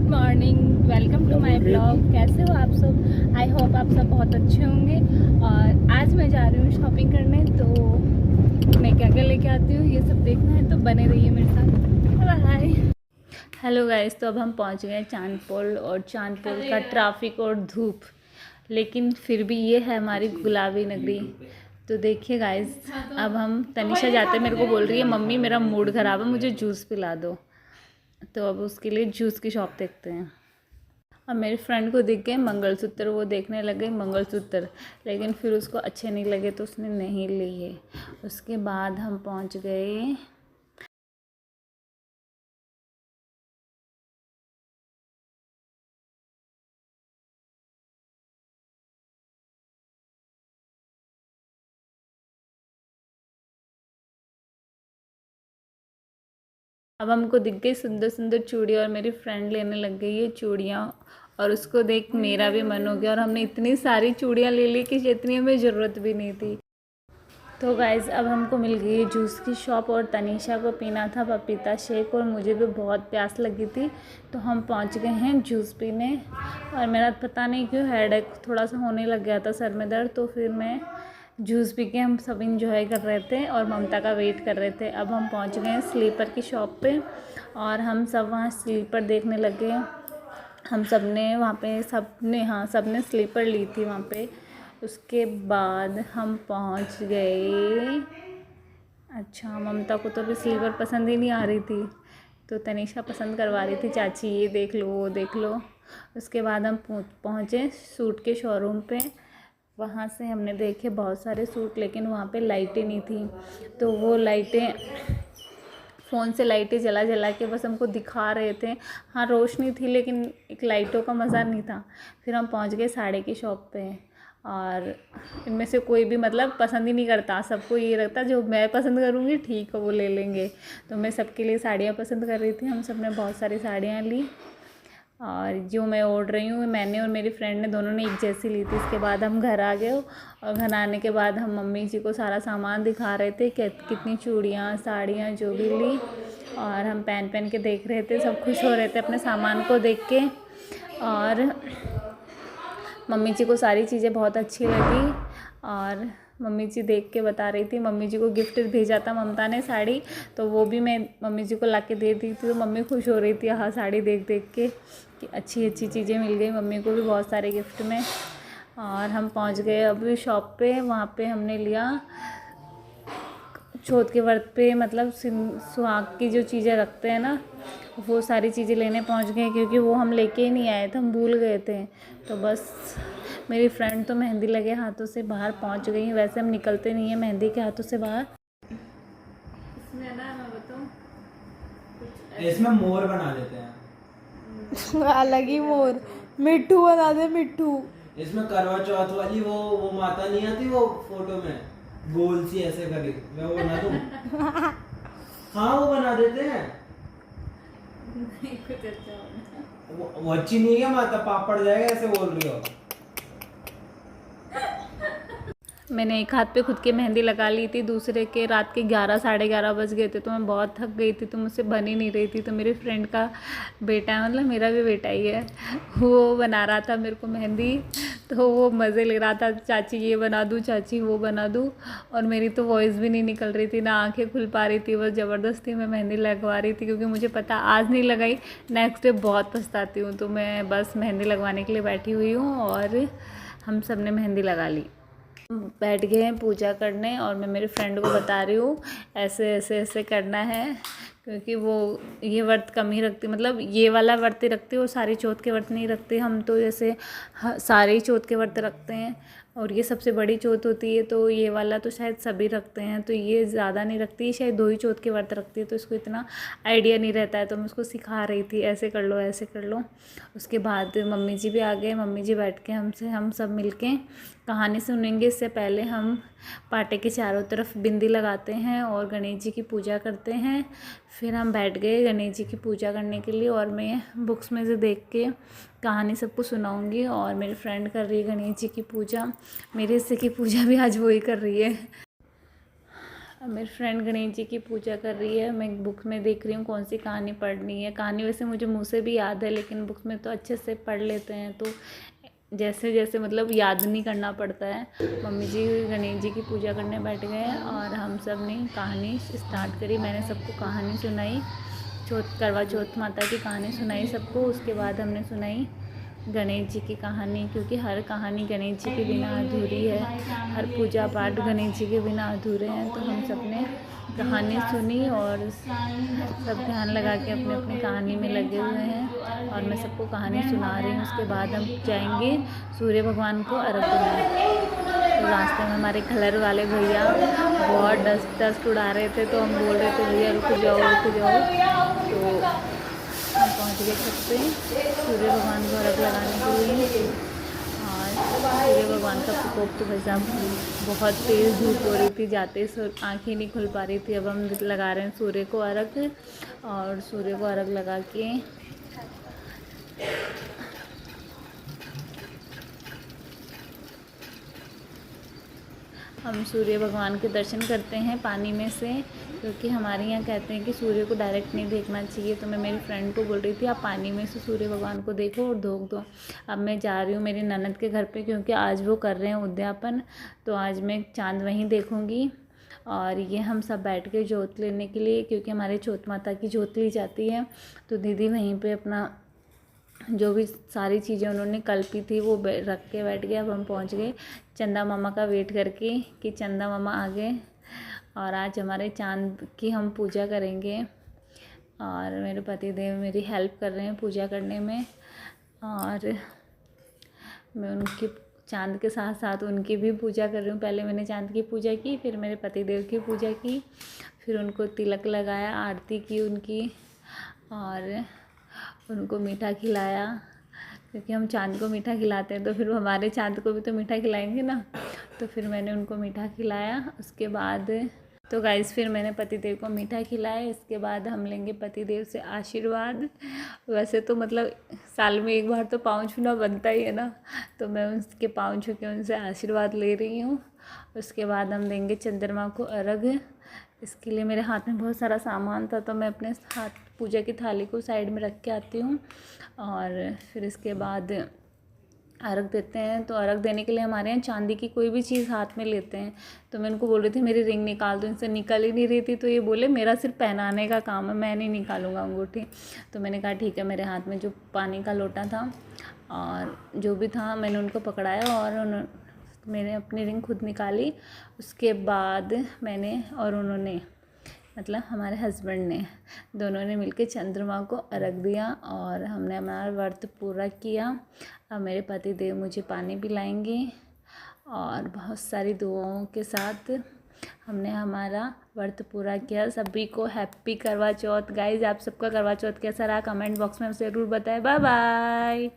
Morning, welcome to my blog. कैसे हो आप सब? आई होप आप सब बहुत अच्छे होंगे। और आज मैं जा रही हूँ शॉपिंग करने, तो मैं क्या क्या लेके आती हूँ ये सब देखना है, तो बने रहिए मेरे साथ। बाय। हेलो गाइस, तो अब हम पहुँच गए चांदपोल, और चांदपोल का ट्रैफिक और धूप, लेकिन फिर भी ये है हमारी गुलाबी नगरी। तो देखिए गाइस, अब हम तनिषा जाते हैं, मेरे को बोल रही है मम्मी मेरा मूड ख़राब है, मुझे जूस पिला दो। तो अब उसके लिए जूस की शॉप देखते हैं। अब मेरी फ्रेंड को दिख गए मंगलसूत्र, वो देखने लग गई मंगलसूत्र, लेकिन फिर उसको अच्छे नहीं लगे तो उसने नहीं लिए। उसके बाद हम पहुंच गए अब हमको दिख गई सुंदर सुंदर चूड़ियाँ, और मेरी फ्रेंड लेने लग गई है चूड़ियाँ, और उसको देख मेरा भी मन हो गया, और हमने इतनी सारी चूड़ियाँ ले ली कि जितनी हमें ज़रूरत भी नहीं थी। तो गाइज़, अब हमको मिल गई है जूस की शॉप, और तनीषा को पीना था पपीता शेक, और मुझे भी बहुत प्यास लगी थी, तो हम पहुंच गए हैं जूस पीने। और मेरा पता नहीं क्यों हेडेक थोड़ा सा होने लग गया था, सर में दर्द, तो फिर मैं जूस पी के हम सब इंजॉय कर रहे थे और ममता का वेट कर रहे थे। अब हम पहुँच गए हैं स्लीपर की शॉप पर, और हम सब वहाँ स्लीपर देखने लग गए। हम सब ने वहाँ पे सब ने स्लीपर ली थी वहाँ पे। उसके बाद हम पहुँच गए। अच्छा, ममता को तो अभी स्लीपर पसंद ही नहीं आ रही थी, तो तनीषा पसंद करवा रही थी, चाची ये देख लो वो देख लो। उसके बाद हम पहुँचे सूट के शोरूम पे। वहाँ से हमने देखे बहुत सारे सूट, लेकिन वहाँ पे लाइटें नहीं थी, तो वो लाइटें फ़ोन से लाइटें जला जला के बस हमको दिखा रहे थे। हाँ, रोशनी थी, लेकिन एक लाइटों का मज़ा नहीं था। फिर हम पहुँच गए साड़ी की शॉप पे, और इनमें से कोई भी मतलब पसंद ही नहीं करता, सबको ये लगता जो मैं पसंद करूँगी ठीक है वो ले लेंगे। तो मैं सबके लिए साड़ियाँ पसंद कर रही थी, हम सब ने बहुत सारी साड़ियाँ ली, और जो मैं ओढ़ रही हूँ मैंने और मेरी फ्रेंड ने दोनों ने एक जैसी ली थी। इसके बाद हम घर आ गए, और घर आने के बाद हम मम्मी जी को सारा सामान दिखा रहे थे कि कितनी चूड़ियाँ साड़ियाँ जो भी ली, और हम पहन पहन के देख रहे थे, सब खुश हो रहे थे अपने सामान को देख के। और मम्मी जी को सारी चीज़ें बहुत अच्छी लगी, और मम्मी जी देख के बता रही थी, मम्मी जी को गिफ्ट भेजा था ममता ने साड़ी, तो वो भी मैं मम्मी जी को ला के दे दी थी, तो मम्मी खुश हो रही थी हाँ साड़ी देख देख के कि अच्छी अच्छी चीज़ें मिल गई मम्मी को भी बहुत सारे गिफ्ट में। और हम पहुंच गए अभी शॉप पे, वहाँ पे हमने लिया चौथ के व्रत पे, मतलब सुहाग की जो चीज़ें रखते हैं ना, वो सारी चीज़ें लेने पहुंच गए, क्योंकि वो हम लेके ही नहीं आए थे, हम भूल गए थे। तो बस मेरी फ्रेंड तो मेहंदी लगे हाथों से बाहर पहुंच गई। वैसे हम निकलते नहीं हैं मेहंदी के हाथों से बाहर। इसमें ना मैं बताऊं, इसमें मोर बना देते हैं। अलग ही मोर, मिट्ठू बना दे मिट्ठू। इसमें करवा चौथ वाली वो माता नहीं आती वो फोटो में, गोल सी ऐसे करी, मैं वो बना दूं। हाँ वो बना देते हैं। नहीं कुछ अच्छा होगा। वो अच्छी नहीं है माता, पापड़ जाएगा ऐसे बोल रही हो। मैंने एक हाथ पे खुद की मेहंदी लगा ली थी, दूसरे के रात के 11 साढ़े 11 बज गए थे, तो मैं बहुत थक गई थी, तो मुझसे बन ही नहीं रही थी। तो मेरी फ्रेंड का बेटा है, मतलब मेरा भी बेटा ही है, वो बना रहा था मेरे को मेहंदी, तो वो मज़े ले रहा था, चाची ये बना दूँ चाची वो बना दूँ। और मेरी तो वॉइस भी नहीं निकल रही थी, ना आँखें खुल पा रही थी, बस ज़बरदस्ती मैं मेहंदी लगवा रही थी, क्योंकि मुझे पता आज नहीं लगाई नेक्स्ट डे बहुत पछताती हूँ। तो मैं बस मेहंदी लगवाने के लिए बैठी हुई हूँ, और हम सब ने मेहंदी लगा ली। बैठ गए हैं पूजा करने, और मैं मेरी फ्रेंड को बता रही हूँ ऐसे ऐसे ऐसे करना है, क्योंकि वो ये व्रत कम ही रखती, मतलब ये वाला व्रत ही रखती है, और सारी चौथ के व्रत नहीं रखती। हम तो जैसे सारे ही चौथ के व्रत रखते हैं, और ये सबसे बड़ी चौथ होती है, तो ये वाला तो शायद सभी रखते हैं, तो ये ज़्यादा नहीं रखती, शायद 2 ही चौथ के व्रत रखती है, तो इसको इतना आइडिया नहीं रहता है। तो मैं उसको सिखा रही थी ऐसे कर लो ऐसे कर लो। उसके बाद मम्मी जी भी आ गए, मम्मी जी बैठ के हम सब मिल के कहानी सुनेंगे। इससे पहले हम पाटे के चारों तरफ बिंदी लगाते हैं और गणेश जी की पूजा करते हैं। फिर हम बैठ गए गणेश जी की पूजा करने के लिए, और मैं बुक्स में से देख के कहानी सबको सुनाऊंगी। और मेरी फ्रेंड कर रही है गणेश जी की पूजा, मेरे हिस्से की पूजा भी आज वही कर रही है। अब मेरी फ्रेंड गणेश जी की पूजा कर रही है। मैं बुक में देख रही हूँ कौन सी कहानी पढ़नी है। कहानी वैसे मुझे मुँह से भी याद है, लेकिन बुक में तो अच्छे से पढ़ लेते हैं, तो जैसे जैसे मतलब याद नहीं करना पड़ता है। मम्मी जी गणेश जी की पूजा करने बैठ गए हैं और हम सब ने कहानी स्टार्ट करी। मैंने सबको कहानी सुनाई, करवा चौथ माता की कहानी सुनाई सबको। उसके बाद हमने सुनाई गणेश जी की कहानी, क्योंकि हर कहानी गणेश जी के बिना अधूरी है, हर पूजा पाठ गणेश जी के बिना अधूरे हैं। तो हम सब ने कहानी सुनी और सब ध्यान लगा के अपने अपनी कहानी में लगे हुए हैं और मैं सबको कहानी सुना रही हूँ। उसके बाद हम जाएंगे सूर्य भगवान को अर्घ्य देने। तो रास्ते में हमारे कलर वाले भैया बहुत डस्ट उड़ा रहे थे, तो हम बोल रहे थे भैया रुक जाओ रुक जाओ। तो हम पहुँच गए छत पे सूर्य भगवान को अर्घ्य लगाने के लिए। और सूर्य भगवान का प्रकोप तो भाई साहब बहुत तेज़ धूप हो रही थी, जाते आँखें नहीं खुल पा रही थी। अब हम लगा रहे हैं सूर्य को अर्घ्य, और सूर्य को अर्घ्य लगा के हम सूर्य भगवान के दर्शन करते हैं पानी में से, क्योंकि हमारे यहाँ कहते हैं कि सूर्य को डायरेक्ट नहीं देखना चाहिए। तो मैं मेरी फ्रेंड को बोल रही थी आप पानी में से सूर्य भगवान को देखो और धोख दो। अब मैं जा रही हूँ मेरी ननद के घर पे, क्योंकि आज वो कर रहे हैं उद्यापन, तो आज मैं चाँद वहीं देखूँगी। और ये हम सब बैठ के जोत लेने के लिए, क्योंकि हमारे चौथ माता की जोत ली जाती है, तो दीदी वहीं पर अपना जो भी सारी चीज़ें उन्होंने कल्पी थी वो रख के बैठ गए। अब हम पहुंच गए चंदा मामा का वेट करके कि चंदा मामा आ गए, और आज हमारे चांद की हम पूजा करेंगे। और मेरे पति देव मेरी हेल्प कर रहे हैं पूजा करने में, और मैं उनकी चांद के साथ साथ उनकी भी पूजा कर रही हूँ। पहले मैंने चांद की पूजा की, फिर मेरे पति देव की पूजा की, फिर उनको तिलक लगाया, आरती की उनकी, और उनको मीठा खिलाया, क्योंकि हम चाँद को मीठा खिलाते हैं तो फिर हमारे चाँद को भी तो मीठा खिलाएंगे ना। तो फिर मैंने उनको मीठा खिलाया। उसके बाद तो गाइस फिर मैंने पतिदेव को मीठा खिलाया। इसके बाद हम लेंगे पतिदेव से आशीर्वाद। वैसे तो मतलब साल में एक बार तो पाँव छूना बनता ही है ना, तो मैं उनके पाँव छू के उनसे आशीर्वाद ले रही हूँ। उसके बाद हम देंगे चंद्रमा को अर्घ्य। इसके लिए मेरे हाथ में बहुत सारा सामान था, तो मैं अपने हाथ पूजा की थाली को साइड में रख के आती हूँ, और फिर इसके बाद अर्घ देते हैं। तो अर्घ देने के लिए हमारे यहाँ चांदी की कोई भी चीज़ हाथ में लेते हैं। तो मैं उनको बोल रही थी मेरी रिंग निकाल दो, इनसे निकल ही नहीं रही थी। तो ये बोले मेरा सिर्फ पहनाने का काम है, मैं नहीं निकालूंगा अंगूठी। तो मैंने कहा ठीक है। मेरे हाथ में जो पानी का लोटा था और जो भी था मैंने उनको पकड़ाया, और मैंने अपनी रिंग खुद निकाली। उसके बाद मैंने और उन्होंने मतलब हमारे हस्बैंड ने दोनों ने मिलके चंद्रमा को अर्घ दिया, और हमने हमारा व्रत पूरा किया। अब मेरे पति देव मुझे पानी पिलाएंगे, और बहुत सारी दुआओं के साथ हमने हमारा व्रत पूरा किया। सभी को हैप्पी करवा चौथ। गाइज आप सबका करवा चौथ कैसा रहा कमेंट बॉक्स में ज़रूर बताएं। Bye bye.